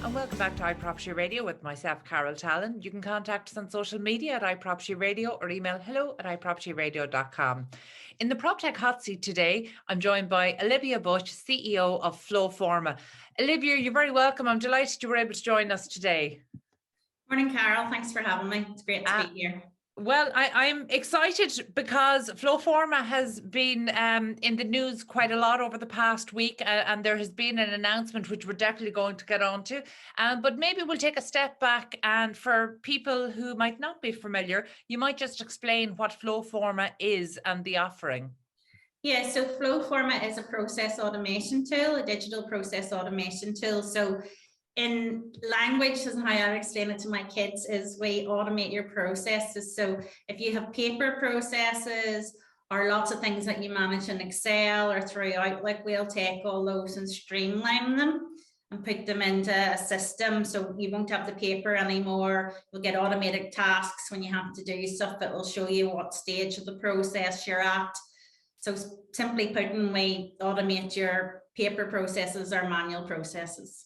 and welcome back to iPropertyRadio with myself, Carol Tallon. You can contact us on social media at iPropertyRadio or email hello@iPropertyRadio.com. In the Proptech Hot Seat today, I'm joined by Olivia Bushe, CEO of Flowforma. Olivia, you're very welcome. I'm delighted you were able to join us today. Morning, Carol. Thanks for having me. It's great to be here. Well, I'm excited because Flowforma has been in the news quite a lot over the past week, and there has been an announcement which we're definitely going to get onto. But maybe we'll take a step back, and for people who might not be familiar, you might just explain what Flowforma is and the offering. Yeah, so Flowforma is a process automation tool, a digital process automation tool. So in language, as how I explain it to my kids, is we automate your processes. So if you have paper processes or lots of things that you manage in Excel or through Outlook, we'll take all those and streamline them and put them into a system. So you won't have the paper anymore. You'll get automated tasks when you have to do stuff that will show you what stage of the process you're at. So simply putting, we automate your paper processes or manual processes.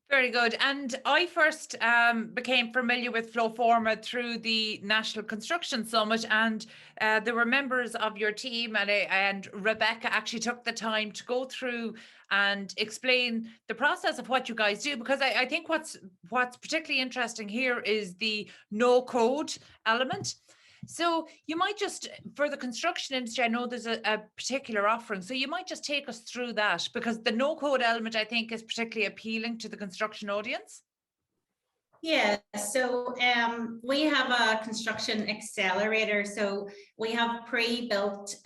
Very good. And I first became familiar with Flowforma through the National Construction Summit, and there were members of your team, and Rebecca actually took the time to go through and explain the process of what you guys do, because I think what's particularly interesting here is the no code element. So you might just, for the construction industry, I know there's a particular offering, so you might just take us through that, because the no-code element, I think, is particularly appealing to the construction audience. Yeah, so we have a construction accelerator. So we have pre-built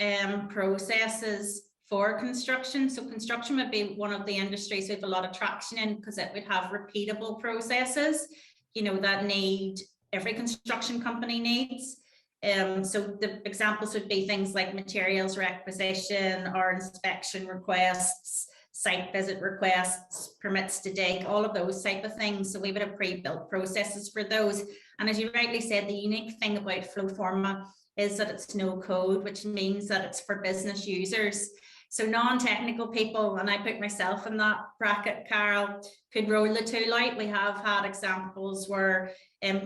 processes for construction. So construction would be one of the industries we have a lot of traction in, because it would have repeatable processes, that every construction company needs. So the examples would be things like materials requisition or inspection requests, site visit requests, permits to dig, all of those type of things. So we would have pre-built processes for those. And as you rightly said, the unique thing about Flowforma is that it's no code, which means that it's for business users. So non-technical people, and I put myself in that bracket, Carol, could roll the tool out. We have had examples where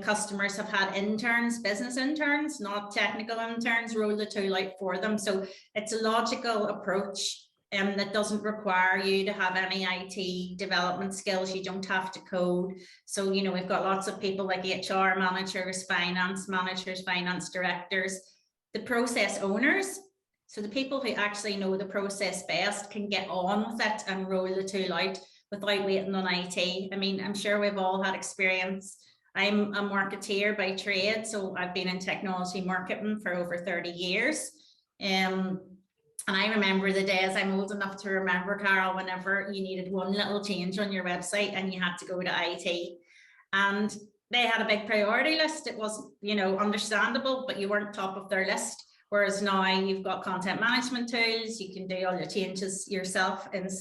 customers have had interns, business interns, not technical interns, roll the tool out for them. So it's a logical approach that doesn't require you to have any IT development skills. You don't have to code. So, we've got lots of people like HR managers, finance directors, the process owners. So the people who actually know the process best can get on with it and roll the tool out without waiting on IT. I mean, I'm sure we've all had experience. I'm a marketeer by trade, so I've been in technology marketing for over 30 years. And I remember the days, I'm old enough to remember, Carol, whenever you needed one little change on your website and you had to go to IT. And they had a big priority list. It was, understandable, but you weren't top of their list. Whereas now you've got content management tools, you can do all your changes yourself in-house,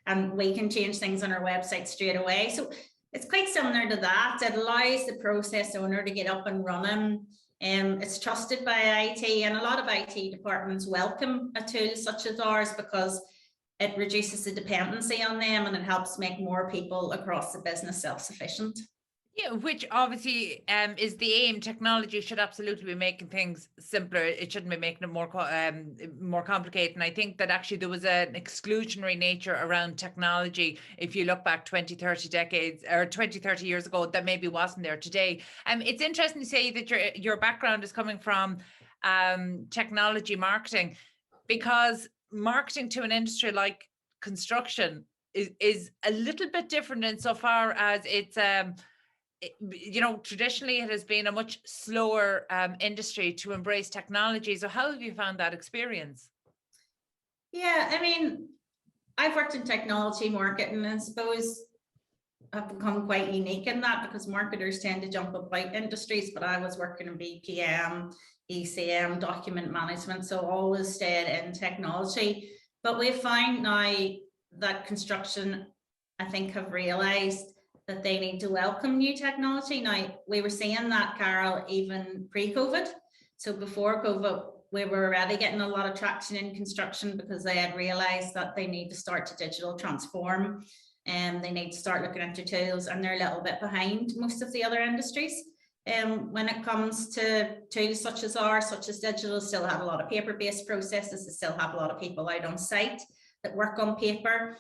and we can change things on our website straight away. So it's quite similar to that. It allows the process owner to get up and running. It's trusted by IT, and a lot of IT departments welcome a tool such as ours because it reduces the dependency on them and it helps make more people across the business self-sufficient. Yeah, which obviously is the aim. Technology should absolutely be making things simpler. It shouldn't be making it more complicated. And I think that actually there was an exclusionary nature around technology, if you look back 20, 30 years ago, that maybe wasn't there today. It's interesting to say that your background is coming from technology marketing, because marketing to an industry like construction is a little bit different insofar as it's traditionally it has been a much slower industry to embrace technology. So how have you found that experience? Yeah, I mean, I've worked in technology marketing, and I suppose I've become quite unique in that because marketers tend to jump about industries, but I was working in BPM, ECM, document management, so always stayed in technology. But we've found now that construction, I think, have realized that they need to welcome new technology. Now, we were seeing that, Carol, even pre-COVID. So before COVID, we were already getting a lot of traction in construction because they had realized that they need to start to digital transform. They need to start looking at their tools, and they're a little bit behind most of the other industries. When it comes to tools such as ours, such as digital, still have a lot of paper-based processes. They still have a lot of people out on site that work on paper.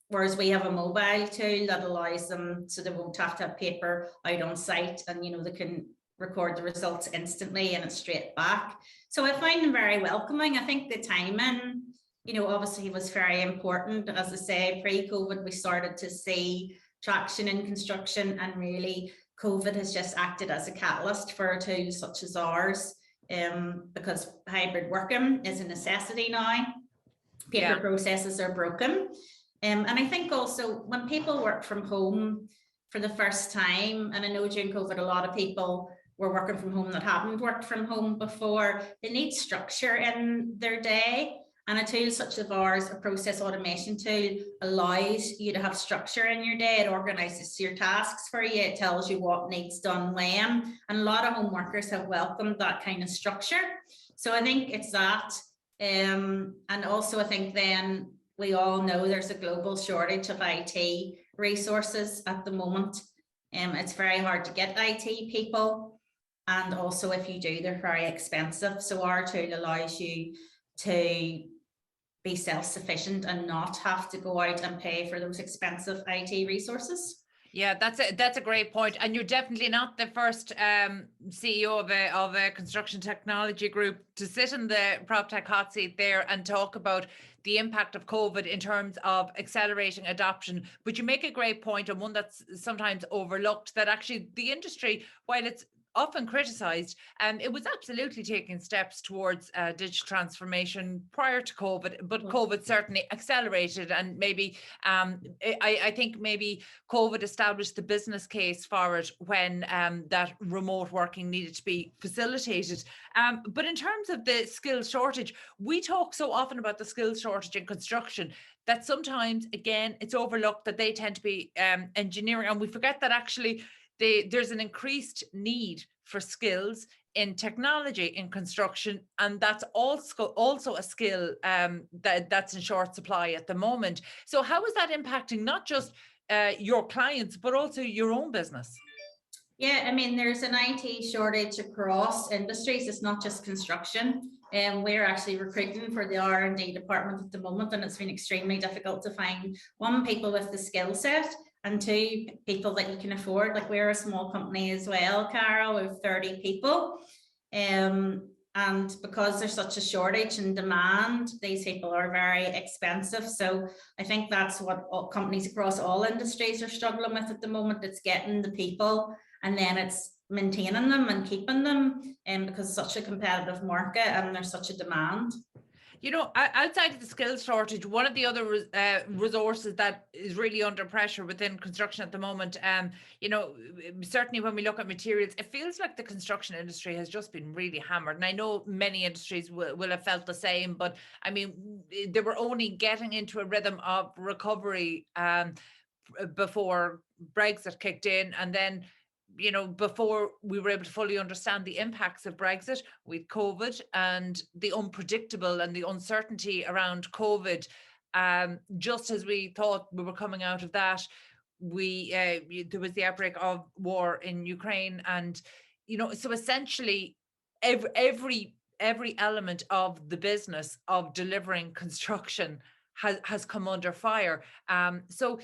Whereas we have a mobile tool that allows them, so they won't have to have paper out on site, and they can record the results instantly and it's straight back. So I find them very welcoming. I think the timing, obviously was very important. As I say, pre-COVID, we started to see traction in construction, and really COVID has just acted as a catalyst for tools such as ours, because hybrid working is a necessity now. Paper processes are broken. And I think also when people work from home for the first time, and I know during COVID, a lot of people were working from home that haven't worked from home before, they need structure in their day. And a tool such as ours, a process automation tool, allows you to have structure in your day. It organizes your tasks for you. It tells you what needs done when. And a lot of home workers have welcomed that kind of structure. So I think it's that. And also I think then we all know there's a global shortage of IT resources at the moment. It's very hard to get IT people. And also if you do, they're very expensive. So our tool allows you to be self-sufficient and not have to go out and pay for those expensive IT resources. Yeah, that's a great point. And you're definitely not the first CEO of a construction technology group to sit in the Proptech Hot Seat there and talk about the impact of COVID in terms of accelerating adoption. But you make a great point, and one that's sometimes overlooked, that actually the industry, while it's often criticized, it was absolutely taking steps towards digital transformation prior to COVID, but COVID certainly accelerated, and maybe I think maybe COVID established the business case for it when that remote working needed to be facilitated. But in terms of the skills shortage, we talk so often about the skills shortage in construction that sometimes, again, it's overlooked that they tend to be engineering, and we forget that actually there's an increased need for skills in technology in construction, and that's also a skill that's in short supply at the moment. So how is that impacting not just your clients, but also your own business? Yeah, I mean, there's an IT shortage across industries. It's not just construction. And we're actually recruiting for the R&D department at the moment, and it's been extremely difficult to find, one, people with the skill set, and two, people that you can afford. Like, we're a small company as well, Carol, with 30 people. And because there's such a shortage and demand, these people are very expensive. So I think that's what all companies across all industries are struggling with at the moment. It's getting the people, and then it's maintaining them and keeping them, because it's such a competitive market and there's such a demand. Outside of the skills shortage, one of the other resources that is really under pressure within construction at the moment, certainly when we look at materials, it feels like the construction industry has just been really hammered. And I know many industries will have felt the same, but I mean, they were only getting into a rhythm of recovery before Brexit kicked in, and then before we were able to fully understand the impacts of Brexit with COVID and the unpredictable and the uncertainty around COVID, just as we thought we were coming out of that, there was the outbreak of war in Ukraine, and so essentially every element of the business of delivering construction has come under fire. So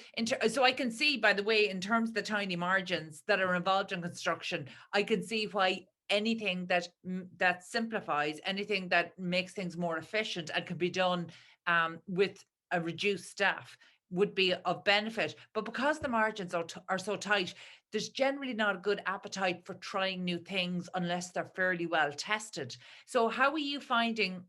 I can see, by the way, in terms of the tiny margins that are involved in construction, I can see why anything that simplifies, anything that makes things more efficient and can be done with a reduced staff would be of benefit. But because the margins are so tight, there's generally not a good appetite for trying new things unless they're fairly well tested. So how are you finding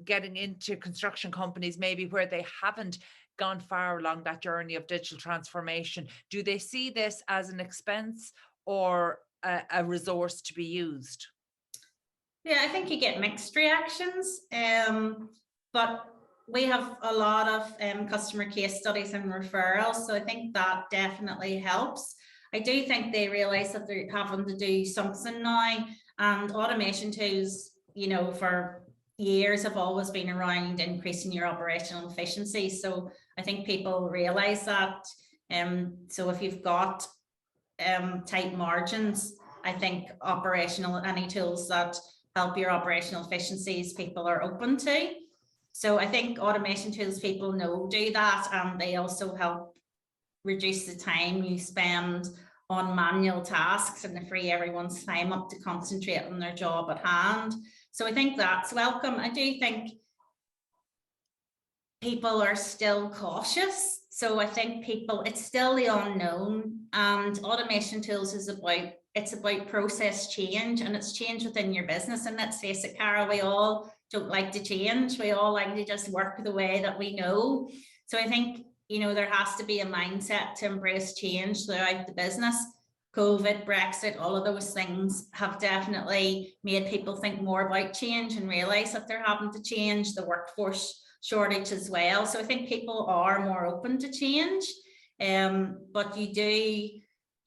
getting into construction companies maybe where they haven't gone far along that journey of digital transformation? Do they see this as an expense or a resource to be used? Yeah, I think you get mixed reactions, but we have a lot of customer case studies and referrals, so I think that definitely helps. I do think they realize that they're having to do something now, and automation tools, for years have always been around increasing your operational efficiency. So I think people realize that. So if you've got tight margins, I think any tools that help your operational efficiencies, people are open to. So I think automation tools, people know do that, and they also help reduce the time you spend on manual tasks and to free everyone's time up to concentrate on their job at hand. So I think that's welcome. I do think people are still cautious. So I think it's still the unknown, and automation tools is about process change, and it's change within your business. And let's face it, Cara, we all don't like to change. We all like to just work the way that we know. So I think, there has to be a mindset to embrace change throughout the business. COVID, Brexit, all of those things have definitely made people think more about change and realize that they're having to change. The workforce shortage as well. So I think people are more open to change, but you do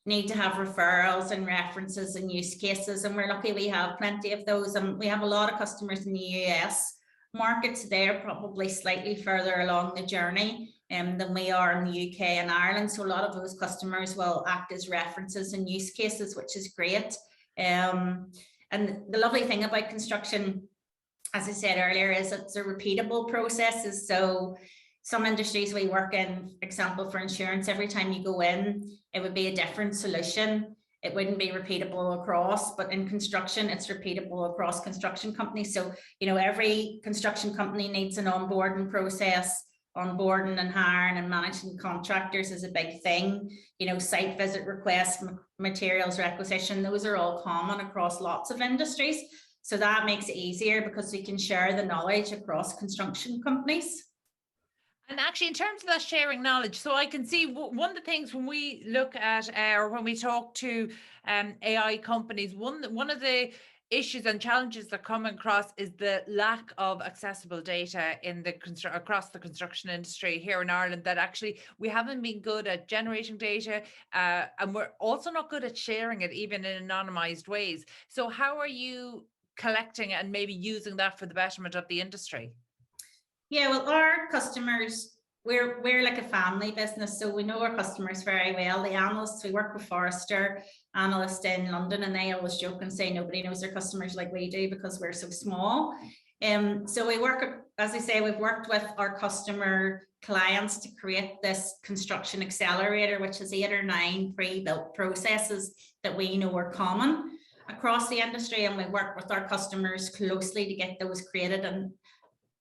need to have referrals and references and use cases. And we're lucky we have plenty of those. And we have a lot of customers in the US markets. They're probably slightly further along the journey than we are in the UK and Ireland. So a lot of those customers will act as references and use cases, which is great. And the lovely thing about construction, as I said earlier, is it's a repeatable process. So some industries we work in, for example, for insurance, every time you go in, it would be a different solution. It wouldn't be repeatable across, but in construction, it's repeatable across construction companies. So, every construction company needs an onboarding process. Onboarding and hiring and managing contractors is a big thing. Site visit requests, materials requisition, those are all common across lots of industries. So that makes it easier because we can share the knowledge across construction companies. And actually, in terms of that sharing knowledge, so I can see one of the things when we look at or when we talk to AI companies, one of the issues and challenges that come across is the lack of accessible data across the construction industry here in Ireland, that actually we haven't been good at generating data, and we're also not good at sharing it, even in anonymized ways. So how are you collecting and maybe using that for the betterment of the industry? Yeah, well, our customers, we're like a family business, so we know our customers very well. The analysts, we work with Forrester analysts in London, and they always joke and say nobody knows their customers like we do because we're so small. So we work, as I say, we've worked with our customer clients to create this construction accelerator, which is 8 or 9 pre-built processes that we know are common across the industry, and we work with our customers closely to get those created, and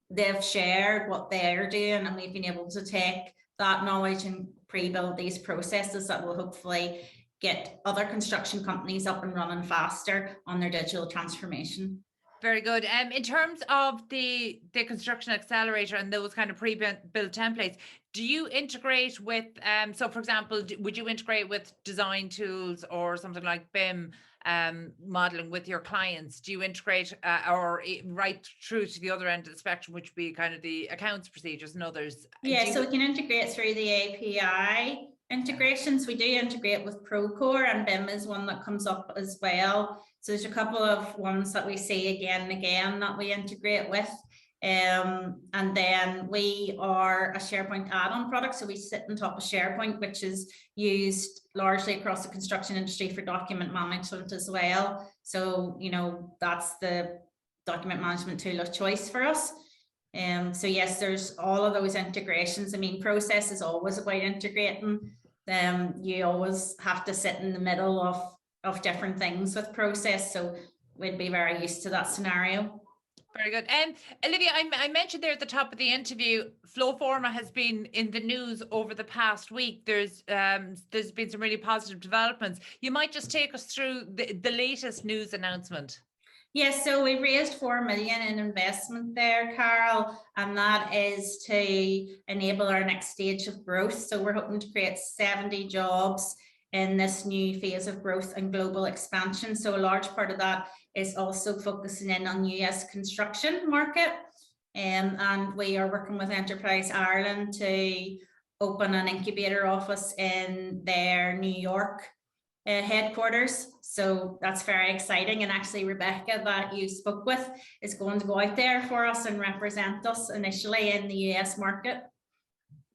they've shared what they're doing, and we've been able to take that knowledge and pre-build these processes that will hopefully get other construction companies up and running faster on their digital transformation. Very good. In terms of the construction accelerator and those kind of pre-built templates, do you integrate with, so for example, would you integrate with design tools or something like BIM modeling with your clients? Do you integrate or right through to the other end of the spectrum, which would be kind of the accounts procedures and others? Yeah, so we can integrate through the API integrations. We do integrate with Procore, and BIM is one that comes up as well. So there's a couple of ones that we see again and again that we integrate with. And then we are a SharePoint add-on product. So we sit on top of SharePoint, which is used largely across the construction industry for document management as well. So, that's the document management tool of choice for us. So yes, there's all of those integrations. I mean, process is always about integrating. You always have to sit in the middle of different things with process. So we'd be very used to that scenario. Very good. Olivia, I mentioned there at the top of the interview, Flowforma has been in the news over the past week. There's been some really positive developments. You might just take us through the latest news announcement. Yes, so we raised 4 million in investment there, Carol, and that is to enable our next stage of growth. So we're hoping to create 70 jobs in this new phase of growth and global expansion. So a large part of that is also focusing in on US construction market. And we are working with Enterprise Ireland to open an incubator office in their New York headquarters. So that's very exciting. And actually, Rebecca, that you spoke with, is going to go out there for us and represent us initially in the US market.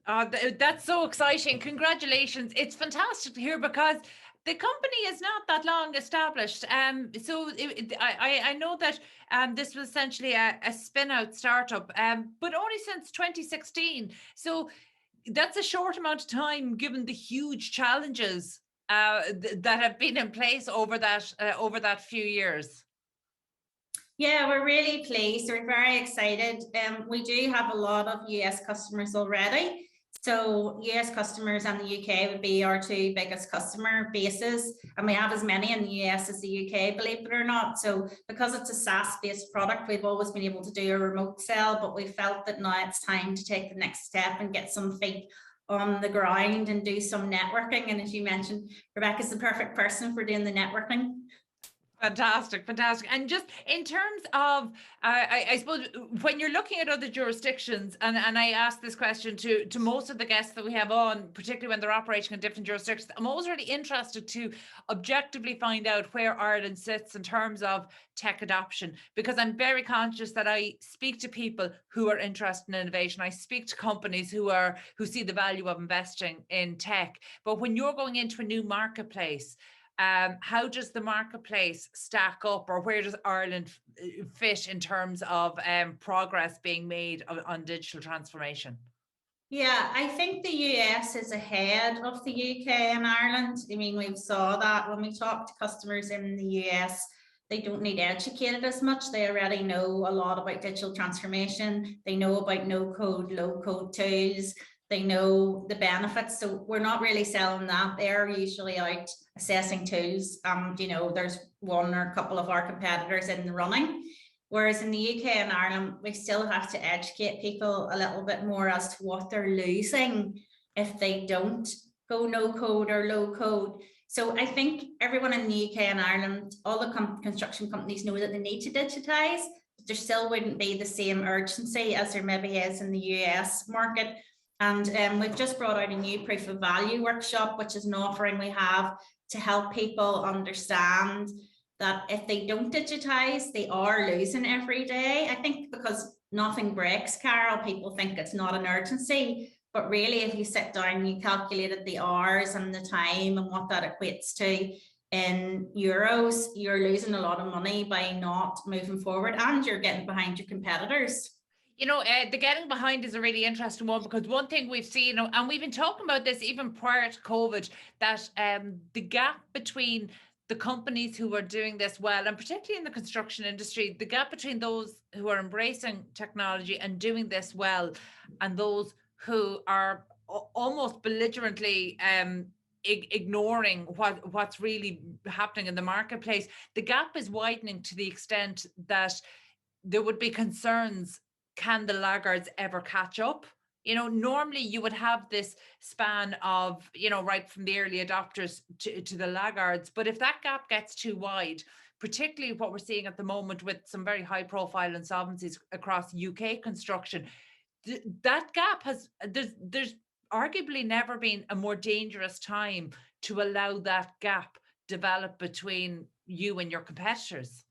That's so exciting. Congratulations. It's fantastic to hear because the company is not that long established. I know that this was essentially a spin-out startup, but only since 2016. So that's a short amount of time given the huge challenges that have been in place over that few years. Yeah, we're really pleased. We're very excited. We do have a lot of US customers already. So US customers and the UK would be our two biggest customer bases. And we have as many in the US as the UK, believe it or not. So because it's a SaaS-based product, we've always been able to do a remote sell, but we felt that now it's time to take the next step and get some feet on the ground and do some networking. And as you mentioned, Rebecca's the perfect person for doing the networking. Fantastic. And just in terms of, I suppose, when you're looking at other jurisdictions, and I ask this question to most of the guests that we have on, particularly when they're operating in different jurisdictions, I'm always really interested to objectively find out where Ireland sits in terms of tech adoption, because I'm very conscious that I speak to people who are interested in innovation. I speak to companies who see the value of investing in tech. But when you're going into a new marketplace, how does the marketplace stack up, or where does Ireland fit in terms of progress being made on digital transformation? Yeah, I think the US is ahead of the UK and Ireland. I mean, we saw that when we talk to customers in the US, they don't need educated as much. They already know a lot about digital transformation. They know about no code, low code tools. They know the benefits. So we're not really selling that. They're usually out assessing tools. There's one or a couple of our competitors in the running. Whereas in the UK and Ireland, we still have to educate people a little bit more as to what they're losing if they don't go no code or low code. So I think everyone in the UK and Ireland, all the construction companies know that they need to digitize, but there still wouldn't be the same urgency as there maybe is in the US market. And we've just brought out a new proof of value workshop, which is an offering we have to help people understand that if they don't digitize, they are losing every day. I think because nothing breaks, Carol, people think it's not an urgency. But really, if you sit down and you calculated the hours and the time and what that equates to in euros, you're losing a lot of money by not moving forward, and you're getting behind your competitors. The getting behind is a really interesting one, because one thing we've seen, and we've been talking about this even prior to COVID, that the gap between the companies who are doing this well, and particularly in the construction industry, the gap between those who are embracing technology and doing this well and those who are almost belligerently ignoring what's really happening in the marketplace, the gap is widening to the extent that there would be concerns: can the laggards ever catch up? Normally you would have this span of, right from the early adopters to the laggards. But if that gap gets too wide, particularly what we're seeing at the moment with some very high profile insolvencies across UK construction, that gap there's arguably never been a more dangerous time to allow that gap develop between you and your competitors.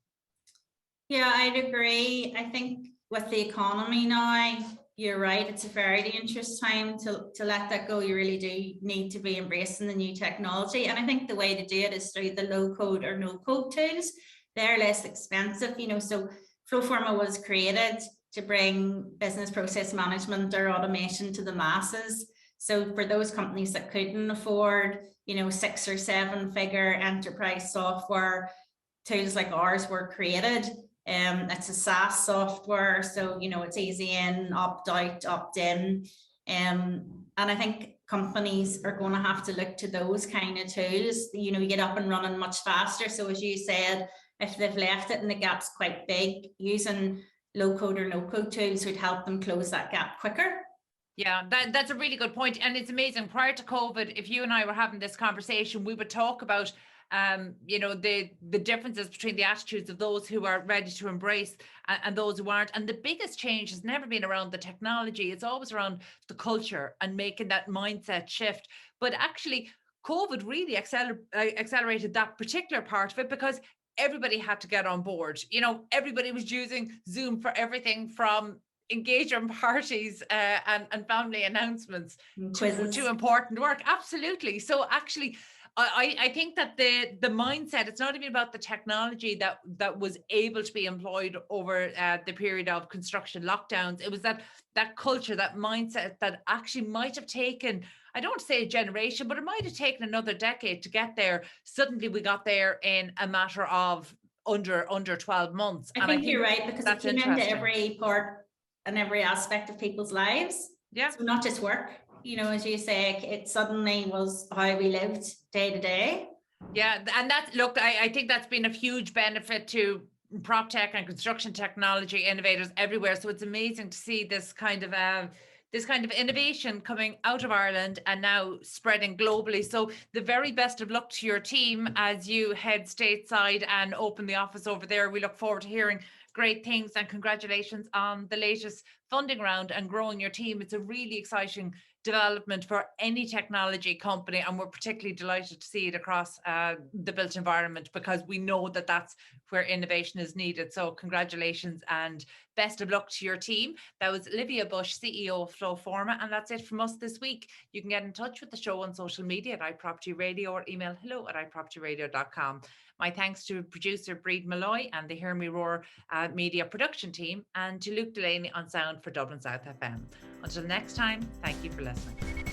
Yeah, I'd agree. I think with the economy now, you're right, it's a very dangerous time to let that go. You really do need to be embracing the new technology. And I think the way to do it is through the low code or no code tools. They're less expensive, so Flowforma was created to bring business process management or automation to the masses. So for those companies that couldn't afford, 6 or 7 figure enterprise software, tools like ours were created. It's a SaaS software, so it's easy in, opt out, opt in. And I think companies are going to have to look to those kind of tools. You get up and running much faster. So as you said, if they've left it and the gap's quite big, using low code or no code tools would help them close that gap quicker. Yeah, that's a really good point. And it's amazing. Prior to COVID, if you and I were having this conversation, we would talk about the differences between the attitudes of those who are ready to embrace and those who aren't. And the biggest change has never been around the technology. It's always around the culture and making that mindset shift. But actually, COVID really accelerated that particular part of it, because everybody had to get on board. You know, everybody was using Zoom for everything from engagement parties and family announcements to important work. Absolutely. So actually, I think that the mindset, it's not even about the technology that was able to be employed over the period of construction lockdowns. It was that culture, that mindset that actually might have taken, I don't want to say a generation, but it might have taken another decade to get there. Suddenly we got there in a matter of under 12 months. I think you're right, because it came into every part and every aspect of people's lives. Yeah. So not just work, you know, as you say, it suddenly was how we lived day to day. Yeah, and I think that's been a huge benefit to Proptech and construction technology innovators everywhere. So it's amazing to see this kind of innovation coming out of Ireland and now spreading globally. So the very best of luck to your team as you head stateside and open the office over there. We look forward to hearing great things, and congratulations on the latest funding round and growing your team. It's a really exciting development for any technology company, and we're particularly delighted to see it across the built environment, because we know that that's where innovation is needed. So congratulations and best of luck to your team. That was Olivia Bushe, CEO of Flowforma, and that's it from us this week. You can get in touch with the show on social media at iPropertyRadio, or email hello@iPropertyRadio.com. My thanks to producer Breed Malloy and the Hear Me Roar media production team, and to Luke Delaney on sound for Dublin South FM. Until next time, thank you for listening.